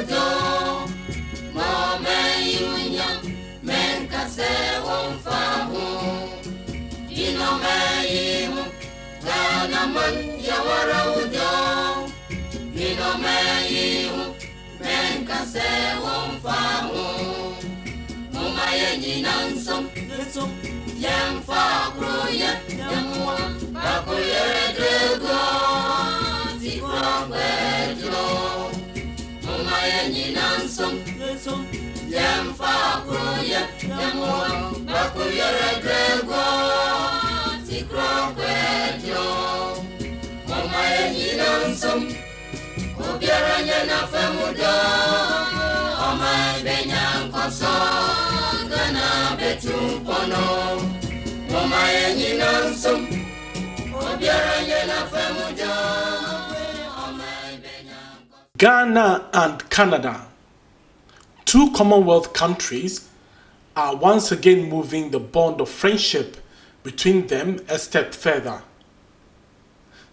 udo mo meyunya menkase wonfahu ino meyimu gana man yawara udo ino meyimu menkase wonfahu mumaye nyinansom yemfa kroye yemwa bakuye drego tikwa kwejo mumaye nyinansom yemfa kroye yemwa bakuye drego tikwa kwejo mumaye nyinansom obiara nyana femudo omai benya nkoso gana betu pono mumaye nyinansom obiara nyana femudo omai benya nkoso. Ghana and Canada, two Commonwealth countries, are once again moving the bond of friendship between them a step further.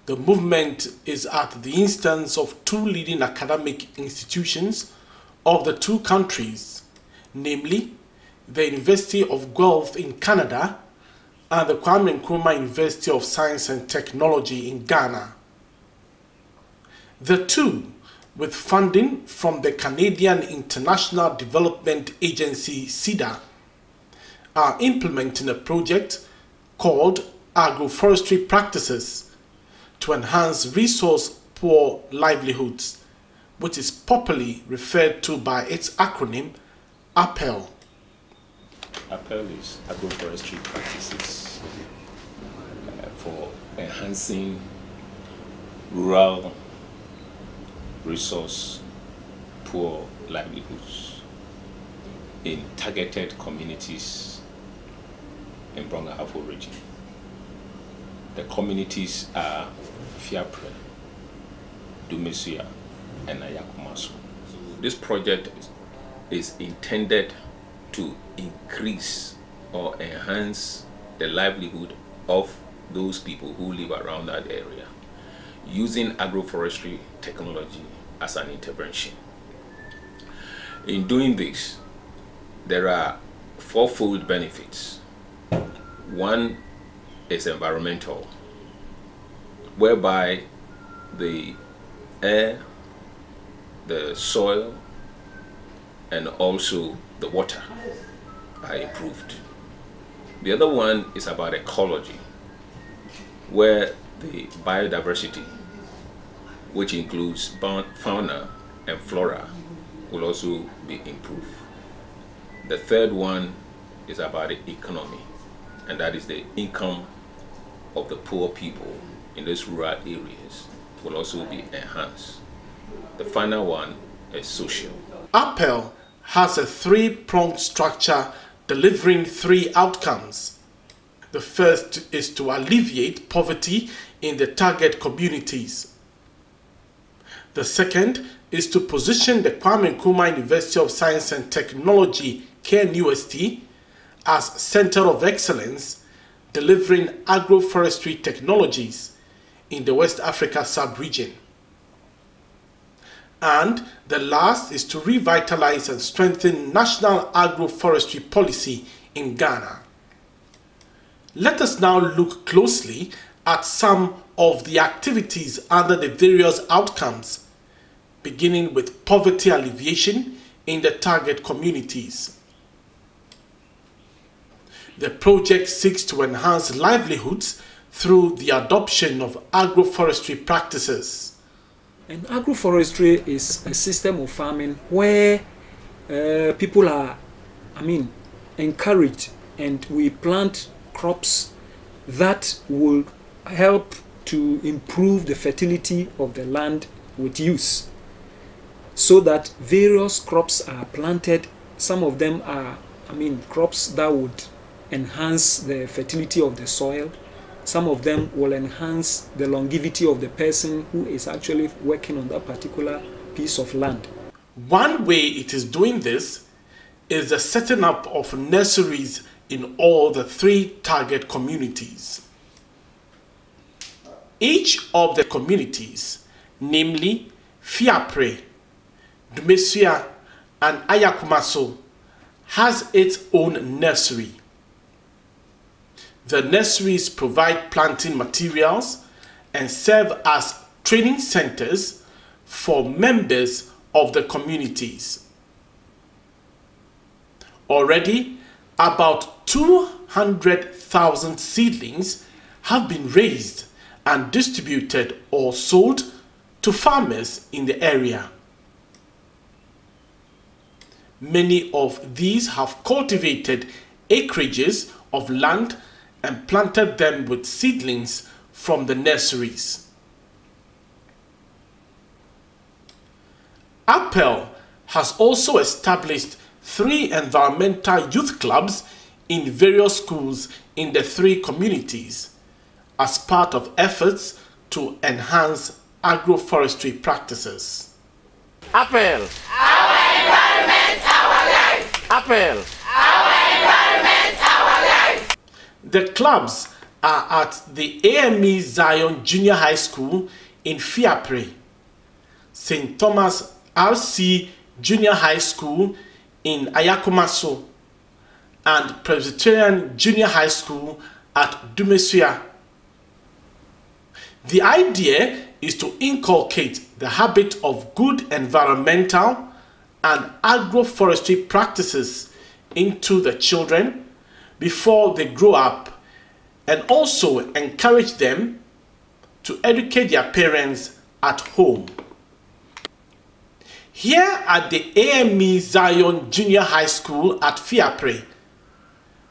The movement is at the instance of two leading academic institutions of the two countries, namely the University of Guelph in Canada and the Kwame Nkrumah University of Science and Technology in Ghana. The two, with funding from the Canadian International Development Agency (CIDA), are implementing a project called Agroforestry Practices to enhance resource-poor livelihoods, which is popularly referred to by its acronym APERL. APERL is agroforestry practices for enhancing rural resource-poor livelihoods in targeted communities in Brong-Ahafo region. The communities are Fiapre, Dumesia, and Ayakumaso. This project is intended to increase or enhance the livelihood of those people who live around that area, using agroforestry technology as an intervention. In doing this, there are fourfold benefits. One is environmental, whereby the air, the soil, and also the water are improved. The other one is about ecology, where the biodiversity, which includes fauna and flora, will also be improved. The third one is about the economy, and that is the income of the poor people in these rural areas will also be enhanced. The final one is social. APERL has a three-pronged structure delivering three outcomes. The first is to alleviate poverty in the target communities. The second is to position the Kwame Nkrumah University of Science and Technology, KNUST, as Center of Excellence, delivering agroforestry technologies in the West Africa sub-region. And the last is to revitalize and strengthen national agroforestry policy in Ghana. Let us now look closely at some of the activities under the various outcomes, beginning with poverty alleviation in the target communities. The project seeks to enhance livelihoods through the adoption of agroforestry practices. And agroforestry is a system of farming where people are, encouraged, and we plant crops that will help to improve the fertility of the land with use. So that various crops are planted. Some of them are, crops that would enhance the fertility of the soil. Some of them will enhance the longevity of the person who is actually working on that particular piece of land. One way it is doing this is the setting up of nurseries in all the three target communities. Each of the communities, namely Fiapre, Dumesua, and Ayakumaso has its own nursery. The nurseries provide planting materials and serve as training centers for members of the communities. Already, about 200,000 seedlings have been raised and distributed or sold to farmers in the area. Many of these have cultivated acreages of land and planted them with seedlings from the nurseries. APERL has also established 3 environmental youth clubs in various schools in the 3 communities as part of efforts to enhance agroforestry practices. APERL, our environment, our life. APERL, our environment, our life. The clubs are at the AME Zion Junior High School in Fiapre, St. Thomas RC Junior High School in Ayakumaso, and Presbyterian Junior High School at Dumesua. The idea is to inculcate the habit of good environmental and agroforestry practices into the children before they grow up, and also encourage them to educate their parents at home. Here at the AME Zion Junior High School at Fiapre,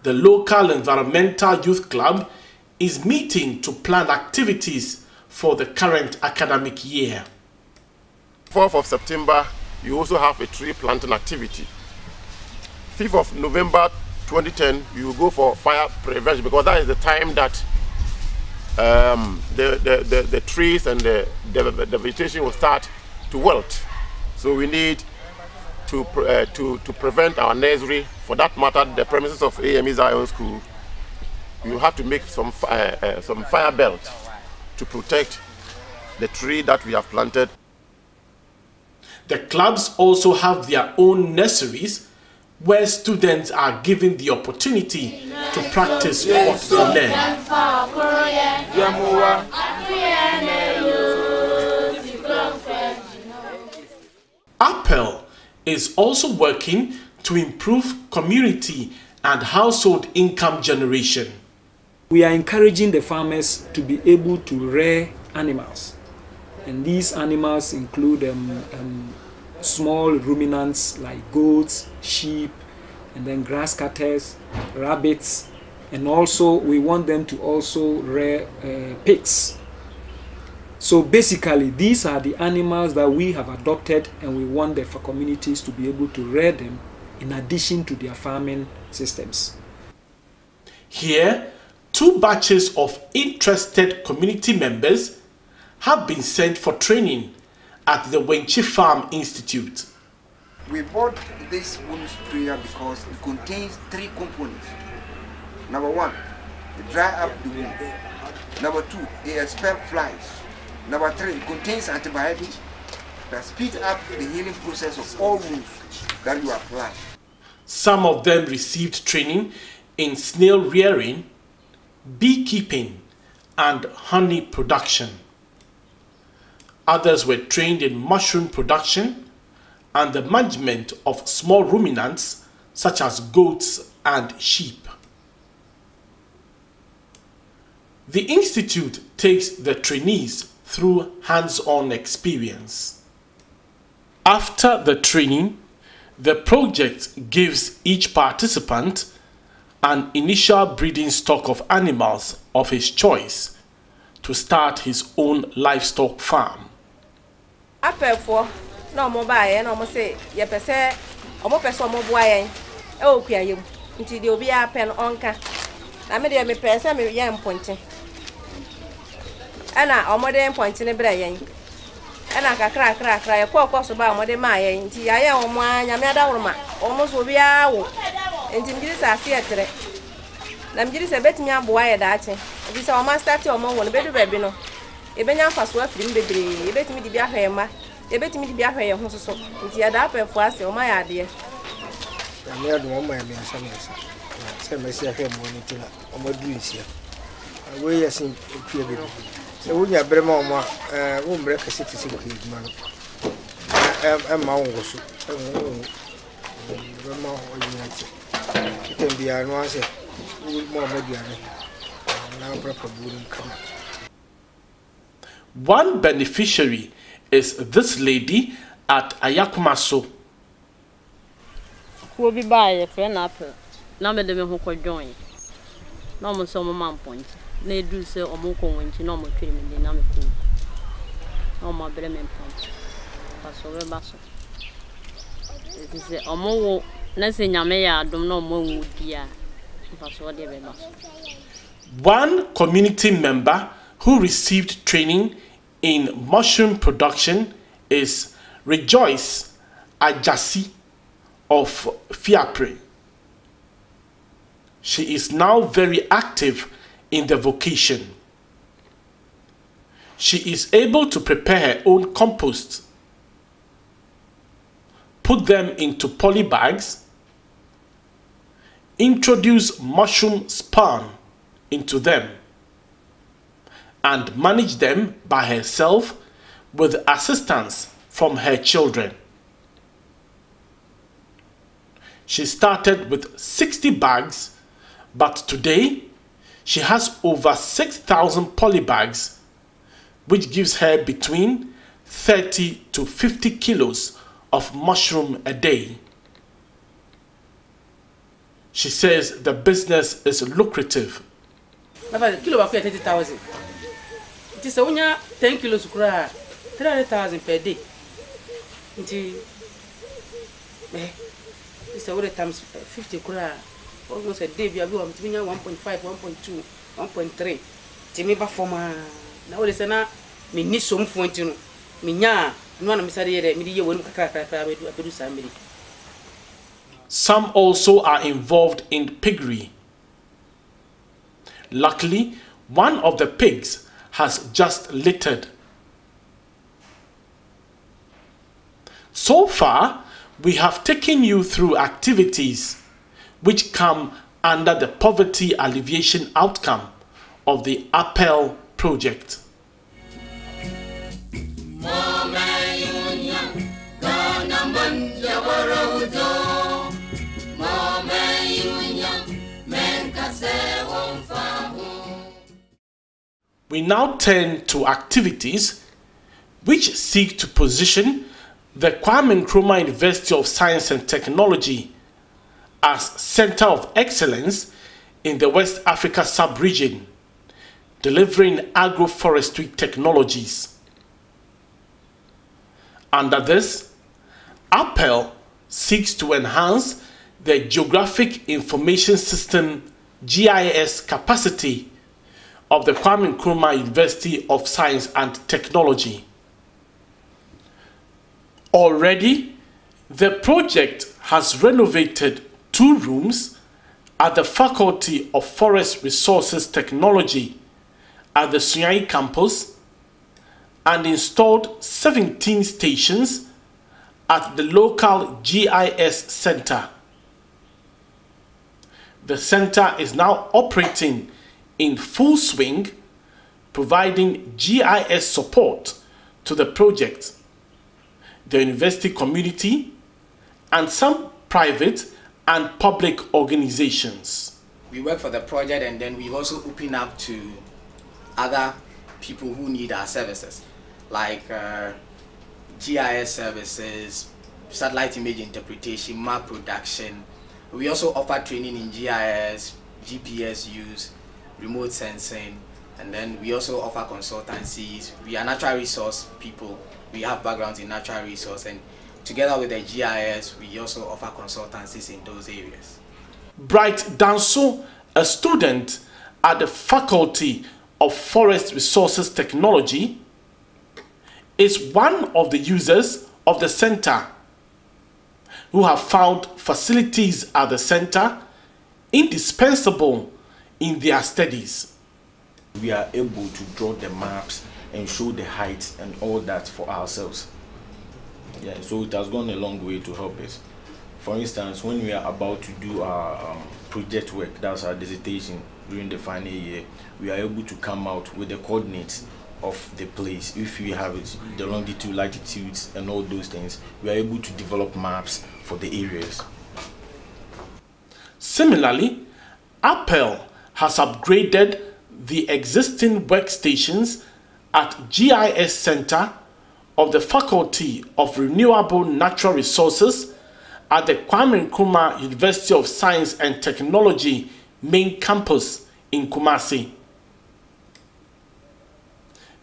the local environmental youth club is meeting to plan activities for the current academic year. 4th of September, you also have a tree planting activity. 5th of November 2010, you will go for fire prevention, because that is the time that the trees and the vegetation will start to wilt. So we need to prevent our nursery. For that matter, the premises of AME Zion School, you have to make some fire belt to protect the tree that we have planted. The clubs also have their own nurseries where students are given the opportunity to practice what they learn. APERL is also working to improve community and household income generation. We are encouraging the farmers to be able to rear animals, and these animals include small ruminants like goats, sheep, and then grass cutters, rabbits, and also we want them to also rear pigs. So basically, these are the animals that we have adopted, and we want the communities to be able to rear them in addition to their farming systems. Here, 2 batches of interested community members have been sent for training at the Wenchi Farm Institute. We bought this wound sprayer because it contains 3 components. Number 1, it dries up the wound. Number 2, it expels flies. Number 3, it contains antibiotics that speed up the healing process of all wounds that you apply. Some of them received training in snail rearing, beekeeping, and honey production. Others were trained in mushroom production and the management of small ruminants such as goats and sheep. The institute takes the trainees through hands-on experience. After the training, the project gives each participant an initial breeding stock of animals of his choice to start his own livestock farm. APERL no mo bae no mo say ye pese omo pese omo boa yen e okua yem nti de obi APERL onka na me de me pese me ye mponche ana omo de mponche ne bra yen ana kakra ye kokko so ba omo de ma yen nti ya ye omo anya me da woroma omo so obi awo nti ngiri sa se etre na ngiri se betimi aboa ye da ache obi se omo start omo won bedu bebi no ebenya faso afiri mbebre ebetimi di bia hwema ebetimi di bia hwe ye ho so nti ya da apefo ase o ma ya de ya me do mo ma me asa se me se ahwe mo ni tuna o ma du nsia we yesin ekue be se wo nya bere ma o ma wo mbre kase tisi ko eduma no ma wo so ma o nya ti tembia no ase mo ma duane na proper burin kama. One beneficiary is this lady at Ayakumaso. Who be by a friend APERL? Now me dem ho join. No mo so mo man point. Na do say o mo ko wonchi no mo twere me na me ko. No mo bere me point. Paso we baso. It is o mo wo na se nyame ya adom no mo wu dia. Paso de be baso. One community member who received training in mushroom production is Rejoice Ajasi of Fiapre. She is now very active in the vocation. She is able to prepare her own compost, put them into poly bags, introduce mushroom spawn into them, and manage them by herself with assistance from her children. She started with 60 bags, but today she has over 6,000 poly bags, which gives her between 30 to 50 kilos of mushroom a day. She says the business is lucrative. Kilo wa 30,000. It is 10 kilos kura 300,000 per day. Nti this is times 50 kura almost a day we have 1.5, 1.2, 1.3. Timi ba forma na we say na me ni so mfo nti no me nya no na me sare ye me di ye wonu kakra abedu samiri. Some also are involved in piggery. Luckily, one of the pigs has just littered. So far, we have taken you through activities which come under the poverty alleviation outcome of the APERL project. We now turn to activities which seek to position the Kwame Nkrumah University of Science and Technology as Center of Excellence in the West Africa sub-region, delivering agroforestry technologies. Under this, APERL seeks to enhance the Geographic Information System GIS capacity of the Kwame Nkrumah University of Science and Technology. Already, the project has renovated 2 rooms at the Faculty of Forest Resources Technology at the Sunyani campus and installed 17 stations at the local GIS center. The center is now operating in full swing, providing GIS support to the project, the university community, and some private and public organizations. We work for the project, and then we also open up to other people who need our services, like GIS services, satellite image interpretation, map production. We also offer training in GIS, GPS use, remote sensing, and then we also offer consultancies. We are natural resource people. We have backgrounds in natural resource, and together with the GIS, we also offer consultancies in those areas. Bright Danso, a student at the Faculty of Forest Resources Technology, is one of the users of the center who have found facilities at the center indispensable in their studies. We are able to draw the maps and show the heights and all that for ourselves. Yeah, so it has gone a long way to help us. For instance, when we are about to do our project work, that's our dissertation during the final year, we are able to come out with the coordinates of the place. If we have it, the longitude, latitudes, and all those things, we are able to develop maps for the areas. Similarly, APERL has upgraded the existing workstations at GIS Center of the Faculty of Renewable Natural Resources at the Kwame Nkrumah University of Science and Technology main campus in Kumasi.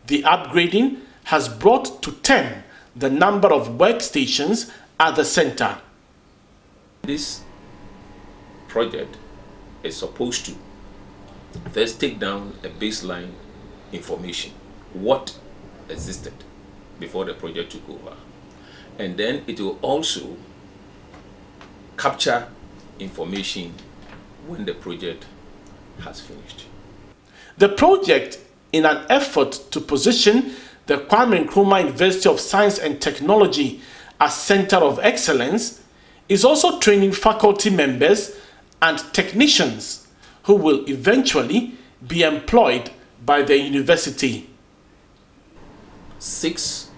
The upgrading has brought to 10 the number of workstations at the center. This project is supposed to first take down a baseline information, what existed before the project took over. And then it will also capture information when the project has finished. The project, in an effort to position the Kwame Nkrumah University of Science and Technology as Center of Excellence, is also training faculty members and technicians who will eventually be employed by the university. 6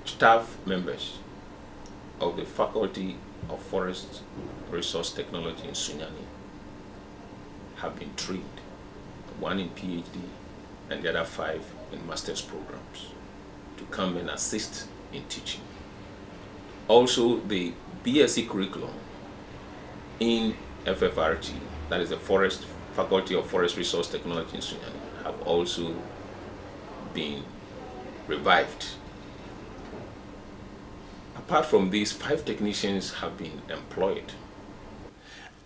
staff members of the Faculty of Forest Resource Technology in Sunyani have been trained, 1 in PhD and the other 5 in master's programs, to come and assist in teaching. Also, the BSc curriculum in FFRT, that is the Faculty of Forest Resource Technology in Sunyani, have also been revived. Apart from these, 5 technicians have been employed.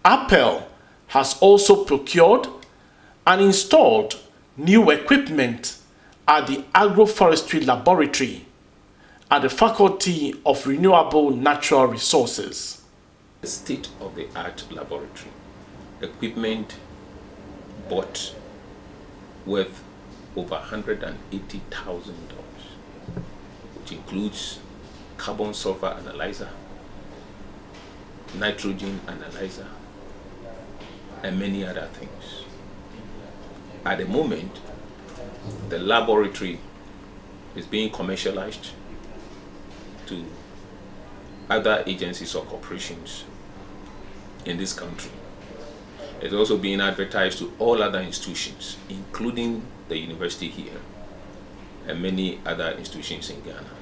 APERL has also procured and installed new equipment at the Agroforestry Laboratory at the Faculty of Renewable Natural Resources. A state-of-the-art laboratory, equipment bought worth over $180,000, which includes carbon sulfur analyzer, nitrogen analyzer, and many other things. At the moment, the laboratory is being commercialized to other agencies or corporations in this country. It's also being advertised to all other institutions, including the university here and many other institutions in Ghana.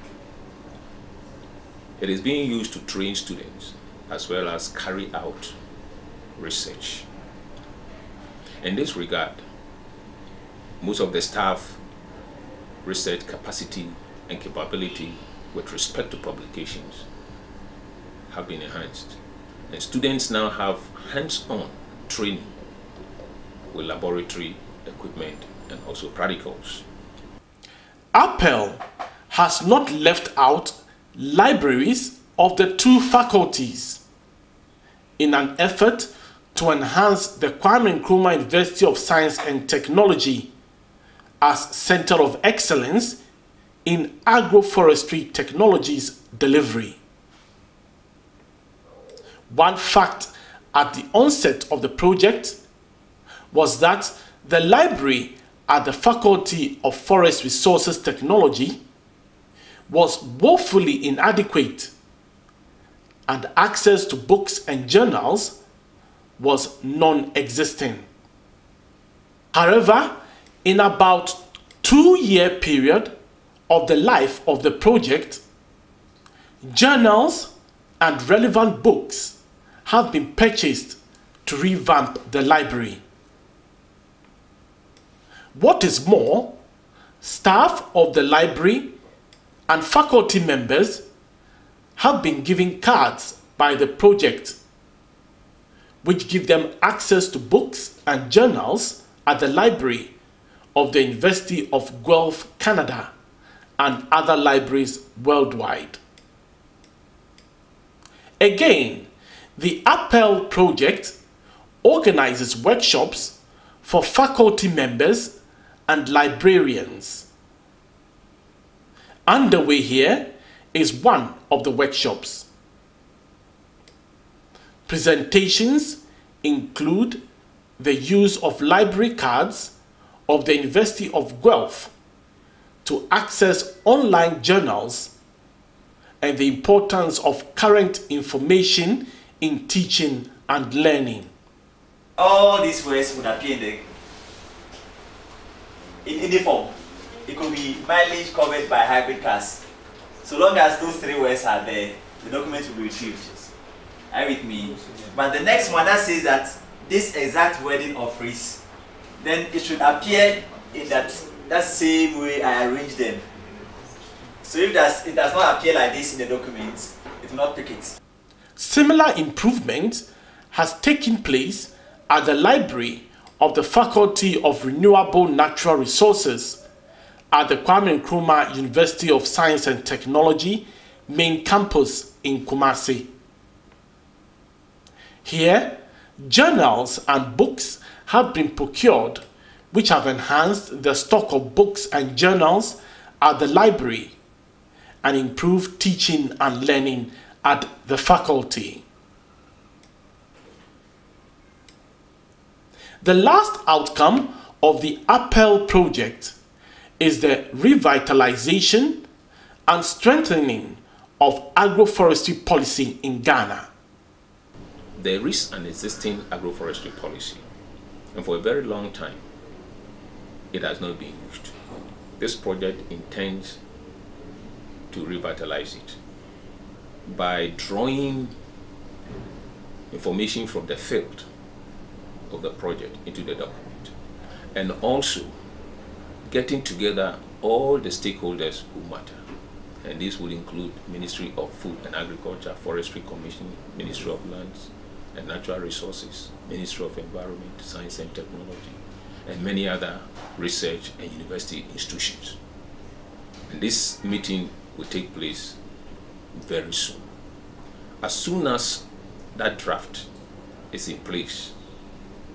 It is being used to train students as well as carry out research. In this regard, most of the staff research capacity and capability with respect to publications have been enhanced, and students now have hands-on training with laboratory equipment and also practicals. APERL has not left out libraries of the 2 faculties in an effort to enhance the Kwame Nkrumah University of Science and Technology as Center of Excellence in agroforestry technologies delivery. One fact at the onset of the project was that the library at the Faculty of Forest Resources Technology was woefully inadequate, and access to books and journals was non-existent. However, in about 2-year period of the life of the project, journals and relevant books have been purchased to revamp the library. What is more, staff of the library and faculty members have been given cards by the project which give them access to books and journals at the library of the University of Guelph, Canada, and other libraries worldwide. Again, the APERL project organizes workshops for faculty members and librarians. Underway here is one of the workshops. Presentations include the use of library cards of the University of Guelph to access online journals and the importance of current information in teaching and learning. All these words would appear in any form. It could be mileage covered by hybrid cars. So long as those three words are there, the document will be retrieved. Are you with me? But the next one that says that this exact wording or phrase, then it should appear in that same way I arranged them. So if it does not appear like this in the document, it will not pick it. Similar improvement has taken place at the library of the Faculty of Renewable Natural Resources at the Kwame Nkrumah University of Science and Technology main campus in Kumasi. Here, journals and books have been procured which have enhanced the stock of books and journals at the library and improved teaching and learning at the faculty. The last outcome of the APERL project is the revitalization and strengthening of agroforestry policy in Ghana. There is an existing agroforestry policy, and for a very long time, it has not been used. This project intends to revitalize it by drawing information from the field of the project into the document, and also getting together all the stakeholders who matter. And this will include Ministry of Food and Agriculture, Forestry Commission, Ministry of Lands and Natural Resources, Ministry of Environment, Science and Technology, and many other research and university institutions. And this meeting will take place very soon. As soon as that draft is in place,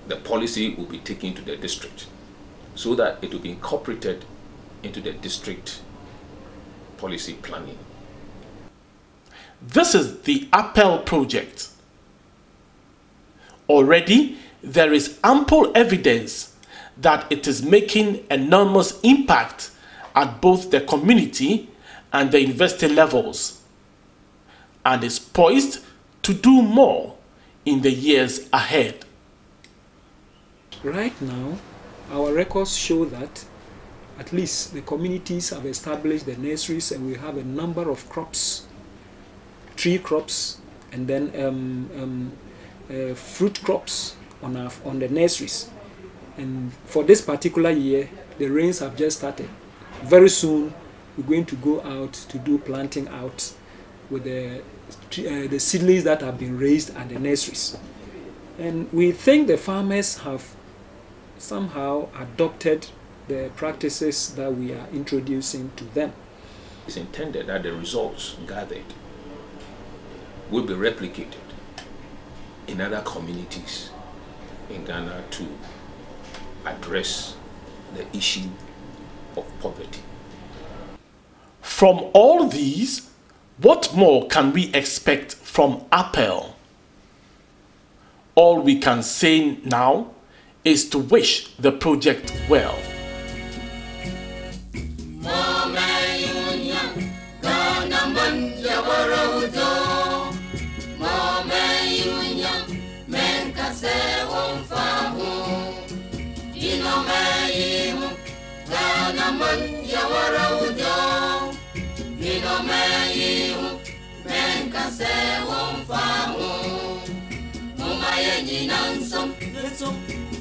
the policy will be taken to the district so that it will be incorporated into the district policy planning. This is the APERL project. Already, there is ample evidence that it is making enormous impact at both the community and the university levels, and is poised to do more in the years ahead. Right now, our records show that at least the communities have established the nurseries, and we have a number of crops, tree crops, and then fruit crops on the nurseries. And for this particular year, the rains have just started. Very soon, we're going to go out to do planting out with the seedlings that have been raised at the nurseries. And we think the farmers have somehow adopted the practices that we are introducing to them. It's intended that the results gathered will be replicated in other communities in Ghana to address the issue of poverty. From all these, what more can we expect from APERL? All we can say now is to wish the project well.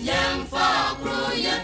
Yang fa kro ya